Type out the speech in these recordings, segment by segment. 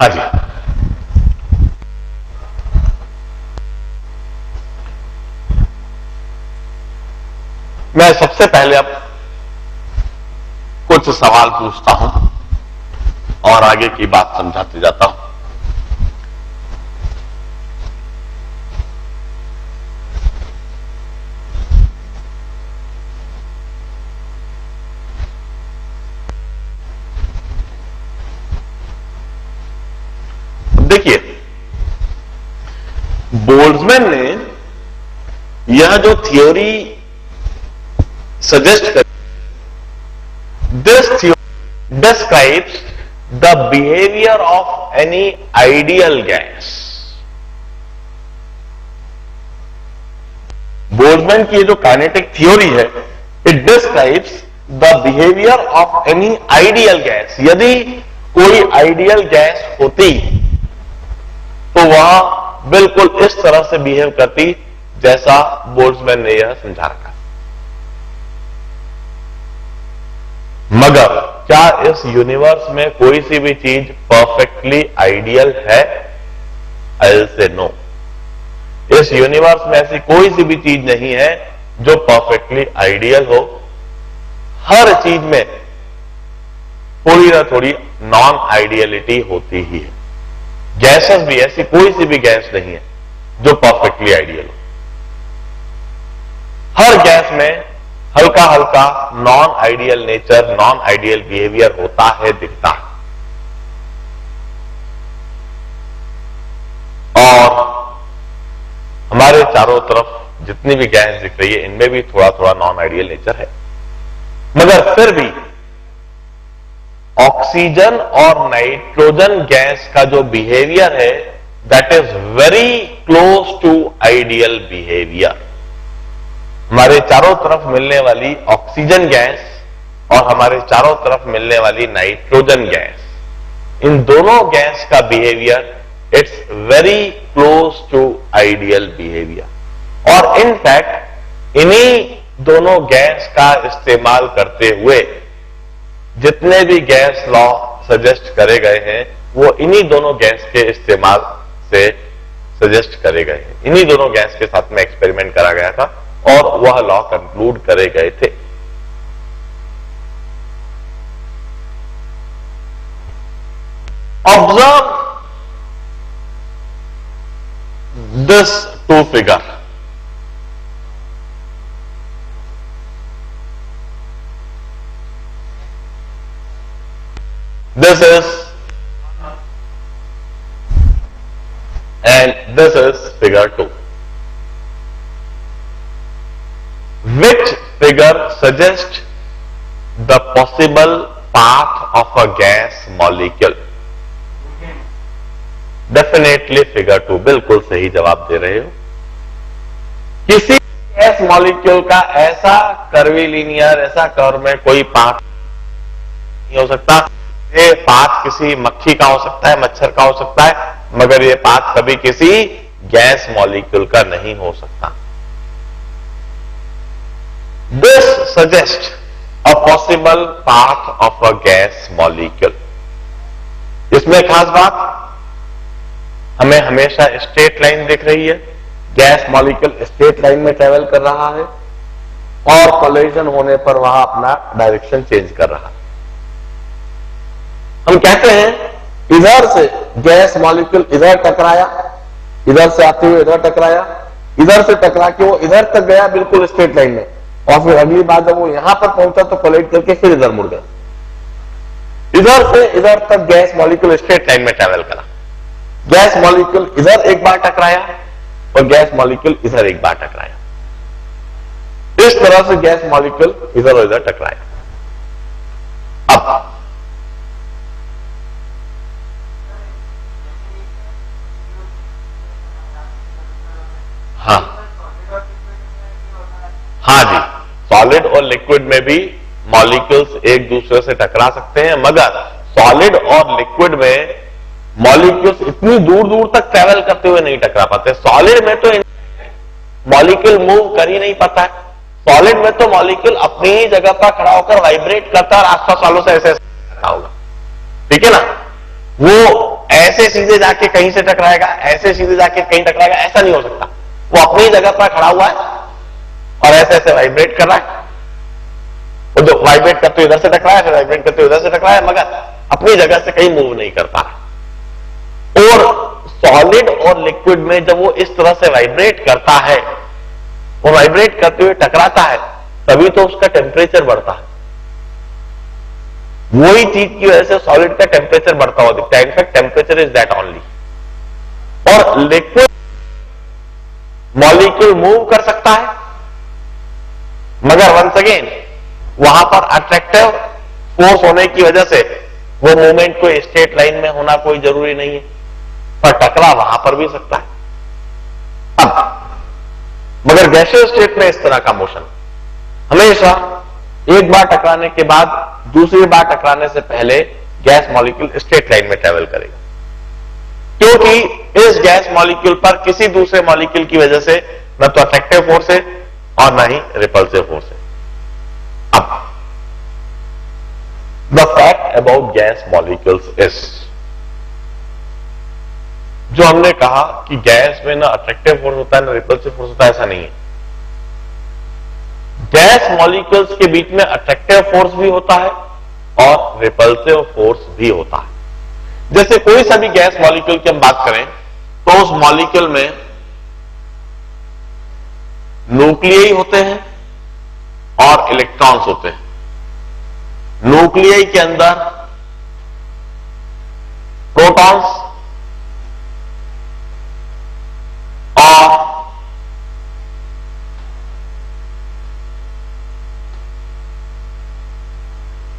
हाँ जी, मैं सबसे पहले अब कुछ सवाल पूछता हूं और आगे की बात समझाते जाता हूं। देखिए, बोल्ट्जमैन ने यह जो थ्योरी सजेस्ट कर, this theory describes the behaviour of any ideal gas. Boltzmann की जो काइनेटिक थ्योरी है, it describes the behaviour of any ideal gas. यदि कोई आइडियल गैस होती तो वह बिल्कुल इस तरह से बिहेव करती जैसा बोल्ट्जमैन ने यह समझा रखा। मगर क्या इस यूनिवर्स में कोई सी भी चीज परफेक्टली आइडियल है? I will say no. इस यूनिवर्स में ऐसी कोई सी भी चीज नहीं है जो परफेक्टली आइडियल हो। हर चीज में थोड़ी ना थोड़ी नॉन आइडियलिटी होती ही है। गैसेस भी, ऐसी कोई सी भी गैस नहीं है जो परफेक्टली आइडियल हो। हर गैस में हल्का हल्का non ideal nature, non ideal behaviour होता है, दिखता है। और हमारे चारों तरफ जितनी भी गैस दिख रही है, इनमें भी थोड़ा थोड़ा नॉन आइडियल नेचर है। मगर फिर भी ऑक्सीजन और नाइट्रोजन गैस का जो बिहेवियर है, that is very close to ideal behaviour. हमारे चारों तरफ मिलने वाली ऑक्सीजन गैस और हमारे चारों तरफ मिलने वाली नाइट्रोजन गैस, इन दोनों गैस का behaviour it's very close to ideal behaviour. और इनफैक्ट इन्हीं दोनों गैस का इस्तेमाल करते हुए जितने भी गैस लॉ सजेस्ट करे गए हैं, वो इन्हीं दोनों गैस के इस्तेमाल से सजेस्ट करे गए हैं। इन्हीं दोनों गैस के साथ में एक्सपेरिमेंट करा गया था और वह लॉ कंक्लूड करे गए थे। Observe this two figure. This is and this is figure 2. Which figure suggests the possible path of a gas molecule? Definitely figure 2, बिल्कुल सही जवाब दे रहे हो। किसी गैस मॉलिक्यूल का ऐसा कर्वीलिनियर, ऐसा कर्व में कोई पाथ नहीं हो सकता। ये पाथ किसी मक्खी का हो सकता है, मच्छर का हो सकता है, मगर ये पाथ कभी किसी गैस मॉलिक्यूल का नहीं हो सकता। This suggest a possible path of a gas molecule. इसमें खास बात, हमें हमेशा स्ट्रेट लाइन दिख रही है। गैस मॉलिक्यूल स्ट्रेट लाइन में ट्रेवल कर रहा है और कोलिजन होने पर वह अपना डायरेक्शन चेंज कर रहा है। हम कहते हैं इधर से गैस मॉलिक्यूल इधर टकराया, इधर से आते हुए इधर टकराया, इधर से टकरा के वो इधर तक गया बिल्कुल स्ट्रेट लाइन में, और फिर अगली बार जब वो यहां पर पहुंचा तो कोलाइड करके फिर इधर मुड़ गया। इधर से इधर तक गैस मॉलिक्यूल स्ट्रेट लाइन में ट्रेवल करा। गैस मॉलिक्यूल इधर एक बार टकराया और गैस मॉलिक्यूल इधर एक बार टकराया। इस तरह से गैस मॉलिक्यूल इधर और इधर टकराया। अब हाँ जी, सॉलिड और लिक्विड में भी मॉलिक्यूल्स एक दूसरे से टकरा सकते हैं, मगर सॉलिड और लिक्विड में मॉलिक्यूल्स इतनी दूर दूर तक ट्रेवल करते हुए नहीं टकरा पाते। सॉलिड में तो मॉलिक्यूल मूव कर ही नहीं पाता है। सॉलिड में तो मॉलिक्यूल अपनी ही जगह पर खड़ा होकर वाइब्रेट करता और आसपास वालों से ऐसे होगा, ठीक है ना। वो ऐसे सीधे जाके कहीं से टकराएगा, ऐसे सीधे जाके कहीं टकराएगा, ऐसा नहीं हो सकता। वो अपनी जगह पर खड़ा हुआ है और ऐसे ऐसे वाइब्रेट कर रहा है। वो जो वाइब्रेट करते इधर से टकराया, फिर वाइब्रेट करते इधर से टकराया, मगर अपनी जगह से कहीं मूव नहीं कर पा रहा। और सॉलिड और लिक्विड में जब वो इस तरह से वाइब्रेट करता है, वो वाइब्रेट करते हुए टकराता है, तभी तो उसका टेम्परेचर बढ़ता है। वही चीज की वजह से सॉलिड का टेम्परेचर बढ़ता हुआ दिखता है। In fact temperature is that only. और लिक्विड मॉलिक्यूल मूव कर सकता है, मगर वंस अगेन वहां पर अट्रैक्टिव फोर्स होने की वजह से वो मूवमेंट कोई स्ट्रेट लाइन में होना कोई जरूरी नहीं है, पर टकरा वहां पर भी सकता है। अब मगर गैसियस स्टेट में इस तरह का मोशन हमेशा एक बार टकराने के बाद दूसरी बार टकराने से पहले गैस मॉलिक्यूल स्ट्रेट लाइन में ट्रेवल करेगा, क्योंकि इस गैस मॉलिक्यूल पर किसी दूसरे मॉलिक्यूल की वजह से न तो अट्रैक्टिव फोर्स है और न ही रिपल्सिव फोर्स है। अब the fact about gas molecules is, जो हमने कहा कि गैस में ना अट्रैक्टिव फोर्स होता है ना रिपल्सिव फोर्स होता है, ऐसा नहीं है। गैस मॉलिक्यूल्स के बीच में अट्रैक्टिव फोर्स भी होता है और रिपल्सिव फोर्स भी होता है। जैसे कोई सा भी गैस मॉलिक्यूल की हम बात करें तो उस मॉलिक्यूल में न्यूक्लियई होते हैं और इलेक्ट्रॉन्स होते हैं। न्यूक्लियई के अंदर प्रोटॉन्स और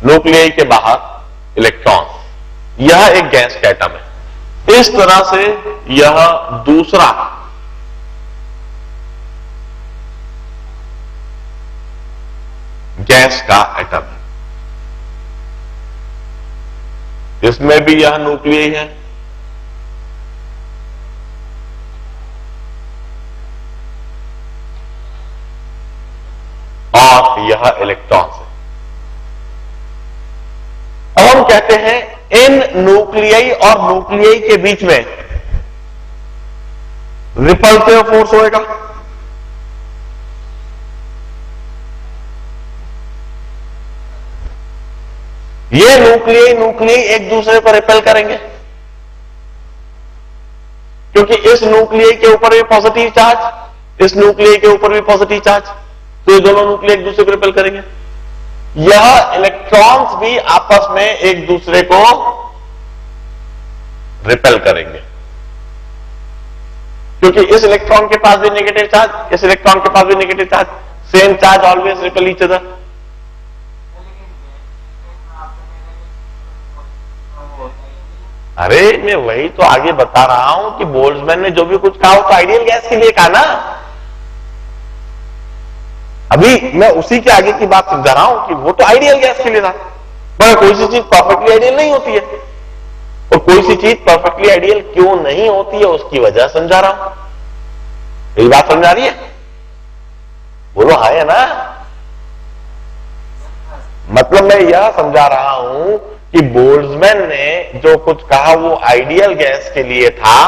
न्यूक्लियई के बाहर इलेक्ट्रॉन्स। यह एक गैस का एटम है। इस तरह से यह दूसरा गैस का एटम है। इसमें भी यह न्यूक्लियई है और यह इलेक्ट्रॉन्स है। अब हम कहते हैं इन न्यूक्लियई और न्यूक्लियई के बीच में रिपल्सिव फोर्स होएगा। ये न्यूक्लियई एक दूसरे को रिपेल करेंगे, क्योंकि इस न्यूक्लियई के ऊपर भी पॉजिटिव चार्ज, इस न्यूक्लियई के ऊपर भी पॉजिटिव चार्ज, तो ये दोनों न्यूक्लियई एक दूसरे को रिपेल करेंगे। यह इलेक्ट्रॉन्स भी आपस में एक दूसरे को रिपेल करेंगे, क्योंकि इस इलेक्ट्रॉन के पास भी नेगेटिव चार्ज, इस इलेक्ट्रॉन के पास भी negative charge, same charge always repel each other. अरे मैं वही तो आगे बता रहा हूं कि बोल्ट्जमैन ने जो भी कुछ कहा वो तो आइडियल गैस के लिए कहा ना। अभी मैं उसी के आगे की बात समझा रहा हूं कि वो तो आइडियल गैस के लिए था, मगर कोई सी चीज परफेक्टली आइडियल नहीं होती है, और कोई सी चीज परफेक्टली आइडियल क्यों नहीं होती है उसकी वजह समझा रहा हूं। यही बात समझ आ रही है? बोलो हाँ है ना? मतलब मैं यह समझा रहा हूं कि बोल्ट्जमैन ने जो कुछ कहा वो आइडियल गैस के लिए था,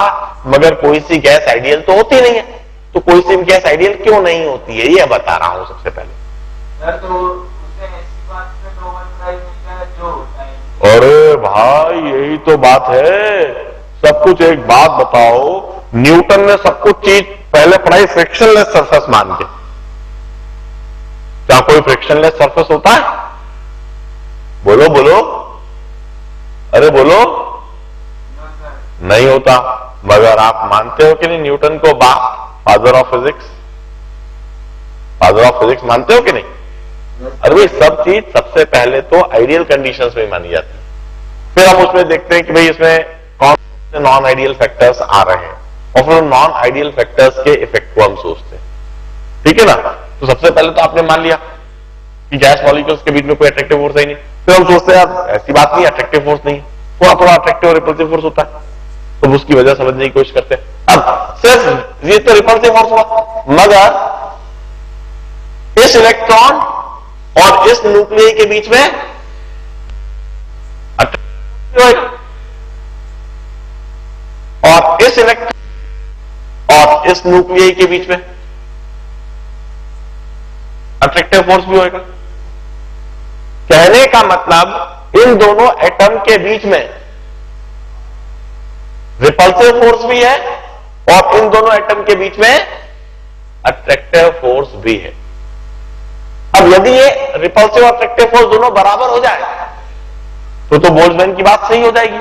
मगर कोई सी गैस आइडियल तो होती नहीं है, तो कोई सी गैस आइडियल क्यों नहीं होती है यह बता रहा हूं सबसे पहले। तो उसे ऐसी बात पे नोबेल प्राइज मिलता है जो होता है। अरे भाई यही तो बात है। सब कुछ, एक बात बताओ, न्यूटन ने सब कुछ चीज पहले पढ़ाई फ्रिक्शनलेस सरफेस मान के। क्या कोई फ्रिक्शनलेस सरफेस होता है? बोलो बोलो, अरे बोलो। नहीं होता। मगर आप मानते हो कि नहीं न्यूटन को father of physics, father of physics मानते हो कि नहीं? अरे भाई सब चीज सबसे पहले तो आइडियल कंडीशंस में मानी जाती है, फिर हम उसमें देखते हैं कि भाई इसमें कौन से नॉन आइडियल फैक्टर्स आ रहे हैं, और फिर नॉन आइडियल फैक्टर्स के इफेक्ट को हम सोचते हैं। ठीक है ना? तो सबसे पहले तो आपने मान लिया कि गैस मॉलिक्यूल्स के बीच में कोई अट्रैक्टिव फोर्स है नहीं, फिर हम सोचते हैं यार ऐसी बात नहीं, अट्रैक्टिव फोर्स नहीं, थोड़ा थोड़ा अट्रैक्टिव और रिपल्सिव फोर्स होता है, तो उसकी वजह समझने की कोशिश करते हैं। अब सिर्फ ये तो रिपल्सिव फोर्स हुआ, मगर इस इलेक्ट्रॉन और इस न्यूक्लियई के बीच में अट्रैक्टिव होगा, इस न्यूक्लियई के बीच में अट्रैक्टिव फोर्स भी होगा। कहने का मतलब इन दोनों एटम के बीच में रिपल्सिव फोर्स भी है और इन दोनों एटम के बीच में अट्रैक्टिव फोर्स भी है। अब यदि ये रिपल्सिव और अट्रैक्टिव फोर्स दोनों बराबर हो जाए तो बोल्ट्जमैन की बात सही हो जाएगी।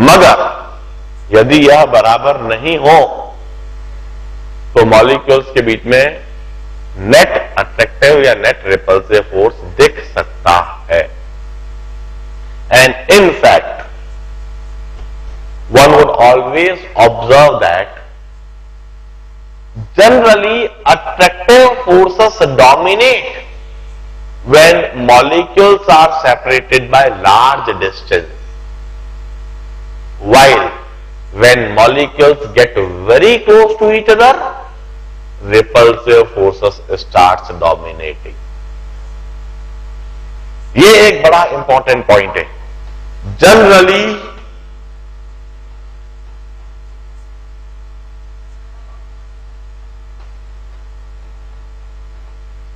मगर यदि यह बराबर नहीं हो तो मॉलिक्यूल्स के बीच में नेट अट्रैक्टिव या नेट रिपल्सिव फोर्स दिख सकता है। And in fact one would always observe that generally attractive forces dominate when molecules are separated by large distance, while when molecules get very close to each other, repulsive forces starts dominating. ये एक बड़ा important point है। Generally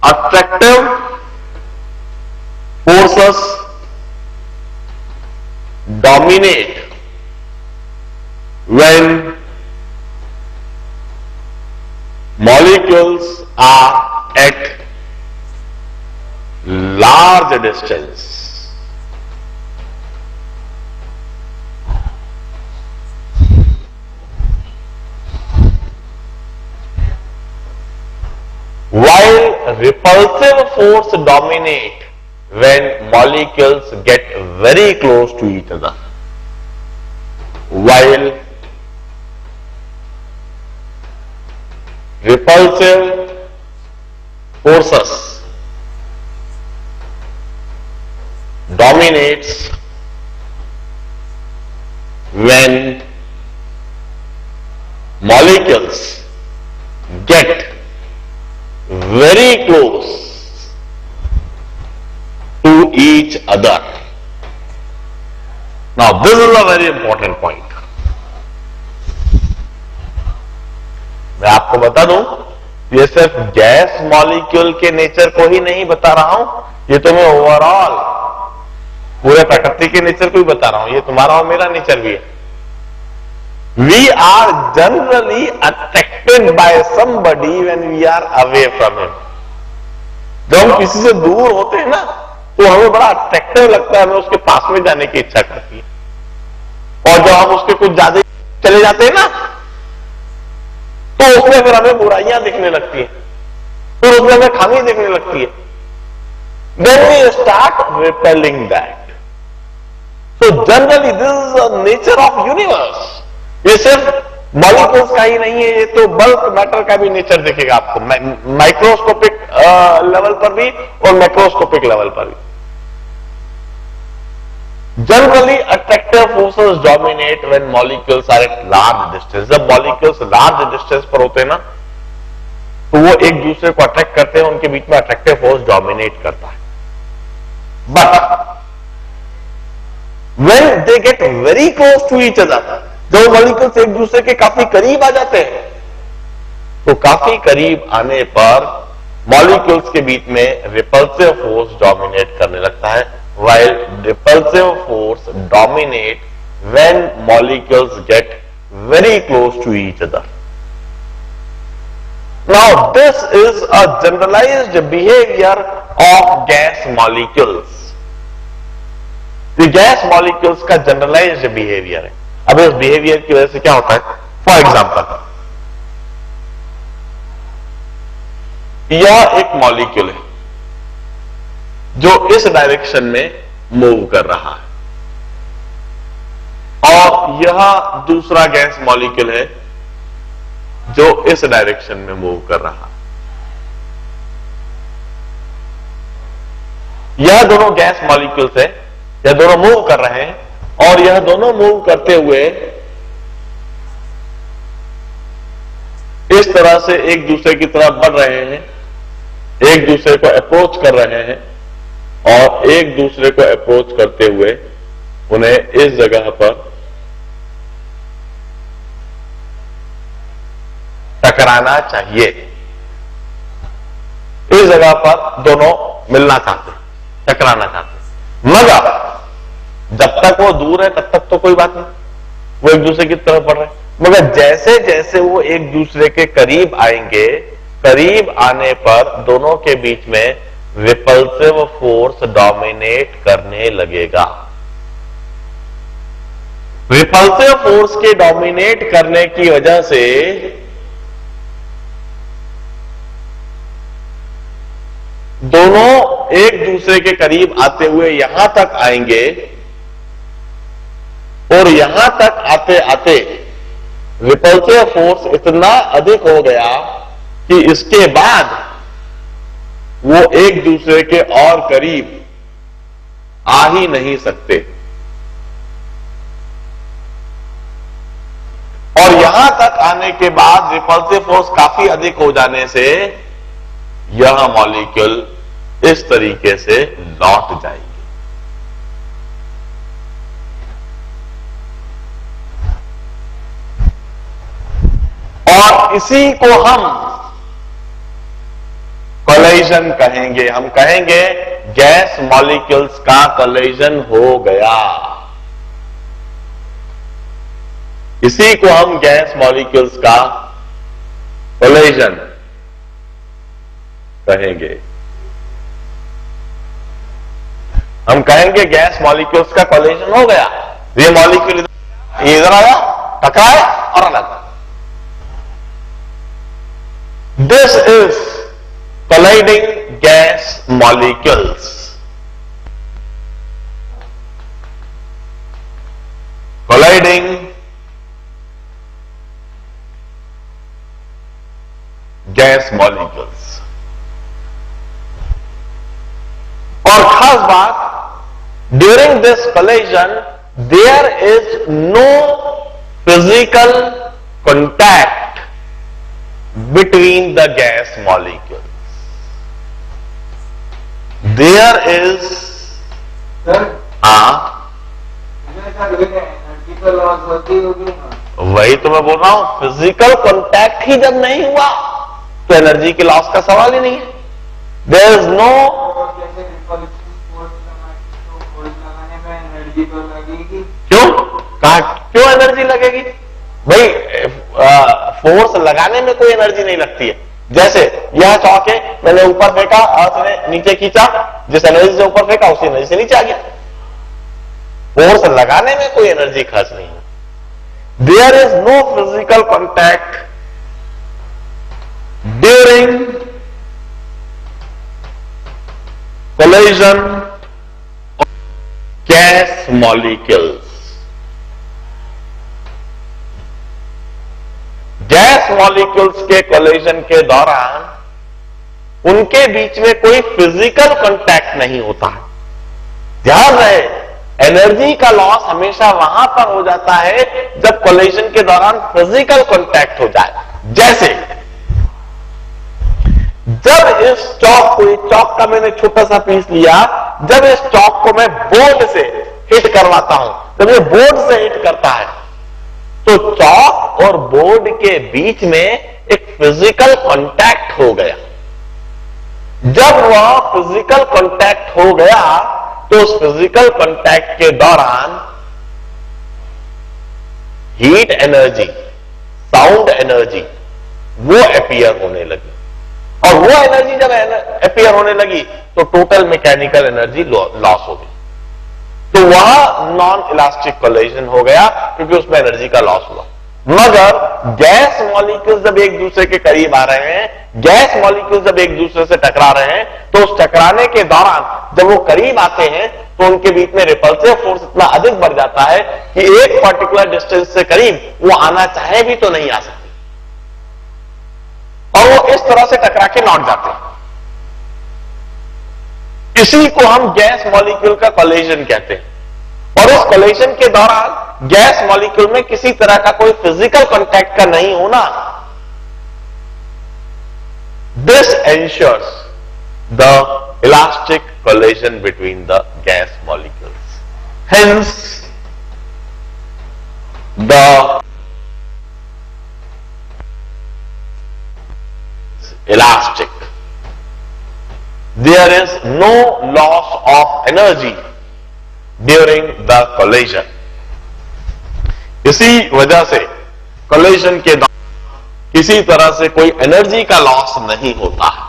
attractive forces dominate when molecules are at large distance. While repulsive force dominate when molecules get very close to each other. While repulsive forces dominates when molecules get very close to each other. Now this is a very important point. मैं आपको बता दूं, ये सिर्फ gas molecule के nature को ही नहीं बता रहा हूं, ये तो मैं ओवरऑल पूरे प्रकृति के नेचर को ही बता रहा हूं। ये तुम्हारा और मेरा नेचर भी है। We are generally attracted by somebody when we are away from him. जब हम किसी से दूर होते हैं ना तो हमें बड़ा अट्रैक्टिव लगता है, हमें उसके पास में जाने की इच्छा करती है। और जब हम उसके कुछ ज्यादा चले जाते हैं ना तो उसमें फिर हमें बुराइयां दिखने लगती है, फिर उसमें हमें खामी दिखने लगती है। Then we start repelling that. So generally this is the nature of universe. ये सिर्फ मॉलिक्यूल्स का ही नहीं है, ये तो बल्क मैटर का भी नेचर दिखेगा आपको, माइक्रोस्कोपिक लेवल पर भी और मैक्रोस्कोपिक लेवल पर भी। Generally attractive forces dominate when molecules are at large distance. जब मॉलिक्यूल्स लार्ज डिस्टेंस पर होते हैं ना तो वो एक दूसरे को अट्रैक्ट करते हैं, उनके बीच में अट्रैक्टिव फोर्स डोमिनेट करता है। But when they get very close to each other, जब मॉलिक्यूल्स एक दूसरे के काफी करीब आ जाते हैं तो काफी करीब आने पर मॉलिक्यूल्स के बीच में रिपल्सिव फोर्स डोमिनेट करने लगता है। while repulsive force dominate when molecules get very close to each other. Now this is a generalized behavior of gas molecules. ये गैस मॉलिक्यूल्स का जनरलाइज्ड बिहेवियर है। अब इस बिहेवियर की वजह से क्या होता है, फॉर एग्जांपल यह एक मॉलिक्यूल है जो इस डायरेक्शन में मूव कर रहा है और यह दूसरा गैस मॉलिक्यूल है जो इस डायरेक्शन में मूव कर रहा है। यह दोनों गैस मॉलिक्यूल्स है, यह दोनों मूव कर रहे हैं और यह दोनों मूव करते हुए इस तरह से एक दूसरे की तरफ बढ़ रहे हैं, एक दूसरे को अप्रोच कर रहे हैं और एक दूसरे को अप्रोच करते हुए उन्हें इस जगह पर टकराना चाहिए। इस जगह पर दोनों मिलना चाहते, टकराना चाहते, मगर जब तक वो दूर है तब तक तो कोई बात नहीं, वो एक दूसरे की तरफ बढ़ रहे हैं। मगर जैसे जैसे वो एक दूसरे के करीब आएंगे, करीब आने पर दोनों के बीच में रिपल्सिव फोर्स डोमिनेट करने लगेगा। रिपल्सिव फोर्स के डोमिनेट करने की वजह से दोनों एक दूसरे के करीब आते हुए यहां तक आएंगे और यहां तक आते आते रिपल्सिव फोर्स इतना अधिक हो गया कि इसके बाद वो एक दूसरे के और करीब आ ही नहीं सकते। और यहां तक आने के बाद रिपल्सिव फोर्स काफी अधिक हो जाने से यह मॉलिक्यूल इस तरीके से लौट जाएगी। और इसी को हम कोलिजन कहेंगे। हम कहेंगे गैस मॉलिक्यूल्स का कोलिजन हो गया। इसी को हम गैस मॉलिक्यूल्स का कोलिजन कहेंगे। हम कहेंगे गैस मॉलिक्यूल्स का कोलिजन हो गया। ये मॉलिक्यूल इधर आया, टकराए और अलग। This is colliding gas molecules. Colliding gas molecules. और खास बात, during this collision there is no physical contact between the gas molecules. There is energy का लॉस होती होगी ना। वही तो मैं बोल रहा हूं, फिजिकल कांटेक्ट ही जब नहीं हुआ तो एनर्जी के लॉस का सवाल ही नहीं है। देयर इज नो, जैसे फोर्स लगाने में एनर्जी तो लगेगी। क्यों क्यों एनर्जी लगेगी भाई? फोर्स लगाने में कोई एनर्जी नहीं लगती है। जैसे यह चौक है, मैंने ऊपर फेंका, अर्थ ने नीचे खींचा, जिस एनर्जी से ऊपर फेंका उसी एनर्जी से नीचे आ गया। फोर्स लगाने में कोई एनर्जी खर्च नहीं है। There is no physical contact during collision gas molecules. Gas molecules के कोलिजन के दौरान उनके बीच में कोई फिजिकल कांटेक्ट नहीं होता है। ध्यान रहे, एनर्जी का लॉस हमेशा वहां पर हो जाता है जब कोलिजन के दौरान फिजिकल कांटेक्ट हो जाए। जैसे जब इस चौक का मैंने छोटा सा पीस लिया, जब इस चौक को मैं बोर्ड से हिट करवाता हूं, जब ये बोर्ड से हिट करता है तो चौक और बोर्ड के बीच में एक फिजिकल कांटेक्ट हो गया। जब वह फिजिकल कांटेक्ट हो गया तो उस फिजिकल कांटेक्ट के दौरान हीट एनर्जी, साउंड एनर्जी वो अपीयर होने लगी। और वो एनर्जी जब अपीयर होने लगी तो टोटल मैकेनिकल एनर्जी लॉस हो गई। तो वह नॉन इलास्टिक कोलिजन हो गया क्योंकि उसमें एनर्जी का लॉस हुआ। मगर गैस मॉलिक्यूल्स जब एक दूसरे के करीब आ रहे हैं, गैस मॉलिक्यूल्स जब एक दूसरे से टकरा रहे हैं, तो उस टकराने के दौरान जब वो करीब आते हैं तो उनके बीच में रिपल्सिव फोर्स इतना अधिक बढ़ जाता है कि एक पर्टिकुलर डिस्टेंस से करीब वो आना चाहे भी तो नहीं आ सकती और वो इस तरह से टकरा के लौट जाते हैं। इसी को हम गैस मॉलिक्यूल का कोलिजन कहते हैं। और इस कोलिजन के दौरान गैस मॉलिक्यूल में किसी तरह का कोई फिजिकल कांटेक्ट का नहीं होना, this ensures the elastic collision between the gas molecules. Hence the there is no loss of energy during the collision. इसी वजह से collision के दौरान किसी तरह से कोई एनर्जी का लॉस नहीं होता है.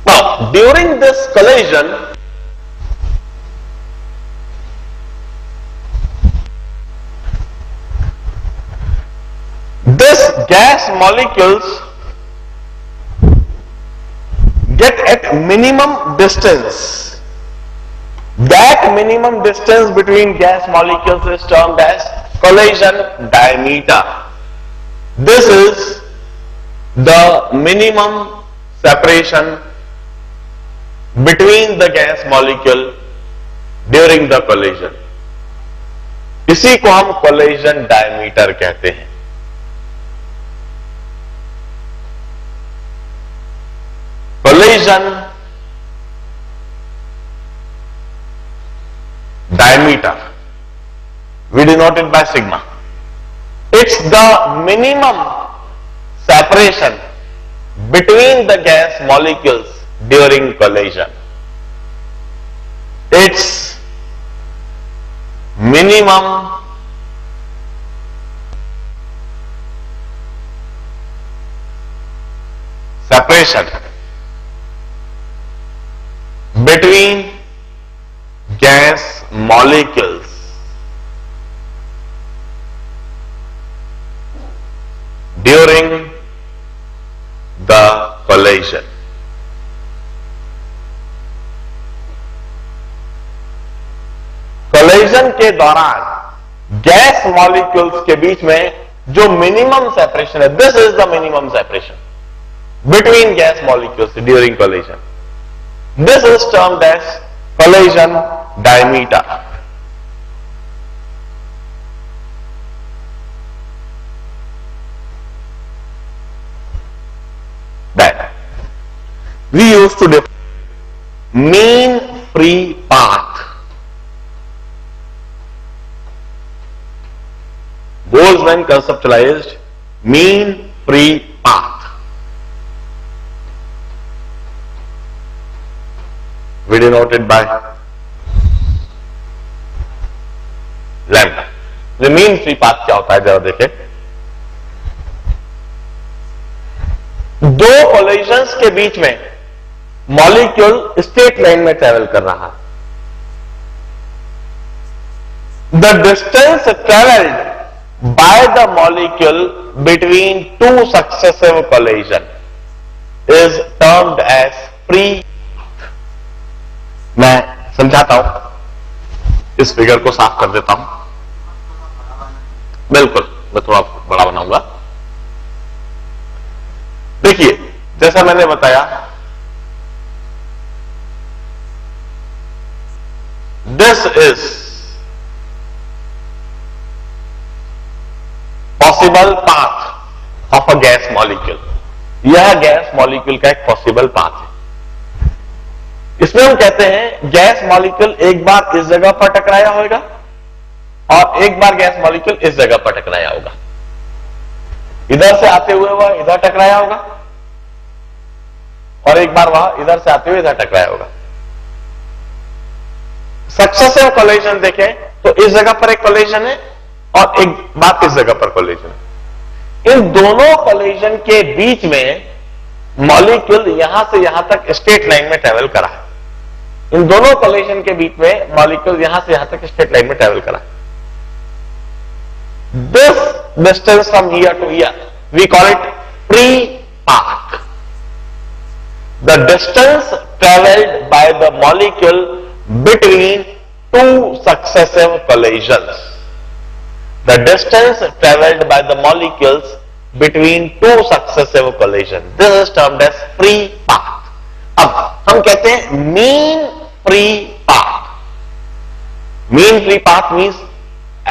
Now, during this collision, this gas molecules get at minimum distance. That minimum distance between gas molecules is termed as collision diameter. This is the minimum separation between the gas molecule during the collision. इसी को हम collision diameter कहते हैं. Collision diameter, we denote it by sigma. It's the minimum separation between the gas molecules during collision. It's minimum separation between gas molecules during the collision. collision के दौरान gas molecules के बीच में जो minimum separation है, this is the minimum separation between gas molecules during collision. This is termed as collision diameter. That we used to define mean free path. Boltzmann conceptualized mean free path. We denoted by lambda. The mean free path क्या होता है जरा देखें. दो collisions के बीच में molecule straight line में ट्रेवल कर रहा है. The distance travelled by the molecule between two successive collision is termed as free. मैं समझाता हूं, इस फिगर को साफ कर देता हूं. बिल्कुल, मैं थोड़ा बड़ा बनाऊंगा. देखिए, जैसा मैंने बताया, this is possible path of a gas molecule. यह गैस मॉलिक्यूल का एक पॉसिबल पाथ है. इसमें हम कहते हैं गैस मॉलिक्यूल एक बार इस जगह पर टकराया होगा और एक बार गैस मॉलिक्यूल इस जगह पर टकराया होगा. इधर से आते हुए वह इधर टकराया होगा और एक बार वह इधर से आते हुए इधर टकराया होगा. सक्सेसिव कोलिजन देखें तो इस जगह पर एक कोलिजन है और एक बार इस जगह पर कोलिजन है. इन दोनों कोलिजन के बीच में मॉलिक्यूल यहां से यहां तक स्ट्रेट लाइन में ट्रेवल करा है. इन दोनों कोलिजन के बीच में मॉलिक्यूल यहां से यहां तक स्ट्रेट लाइन में ट्रेवल करा है. This distance from here to here we call it free path. The distance travelled by the molecule between two successive collisions. The distance travelled by the molecules between two successive collisions. This is termed as free path. अब हम कहते हैं mean free path. Mean free path means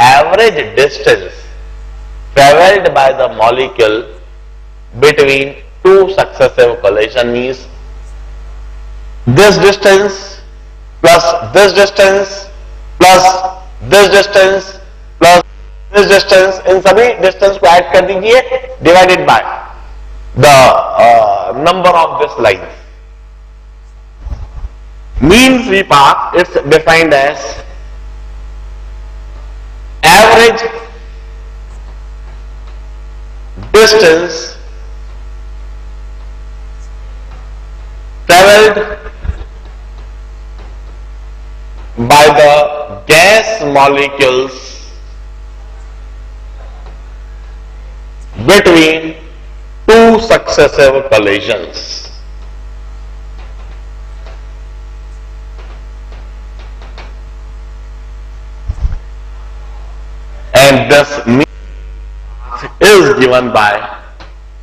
average distance traveled by the molecule between two successive collisions means this distance plus this distance plus this distance plus this distance, इन सभी distance को add कर दीजिए, divided by the number of this line. Mean free path it's defined as average distance traveled by the gas molecules between two successive collisions. And this is given by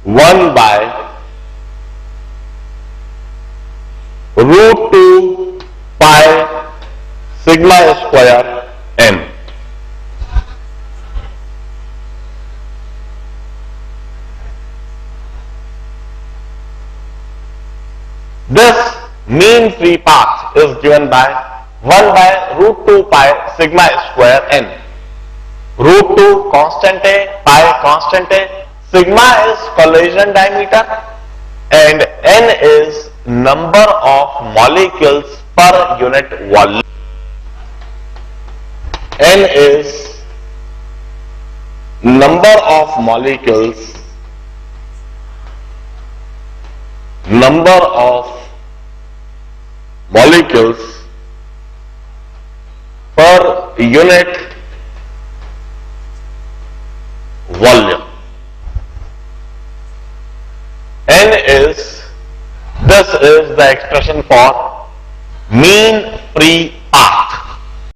1 by root 2 pi sigma square n. This mean free path is given by 1 by root 2 pi sigma square n. Root 2 constant है, pi constant है, sigma is collision diameter and n is number of molecules per unit volume. N is number of molecules per unit volume. This is the expression for mean free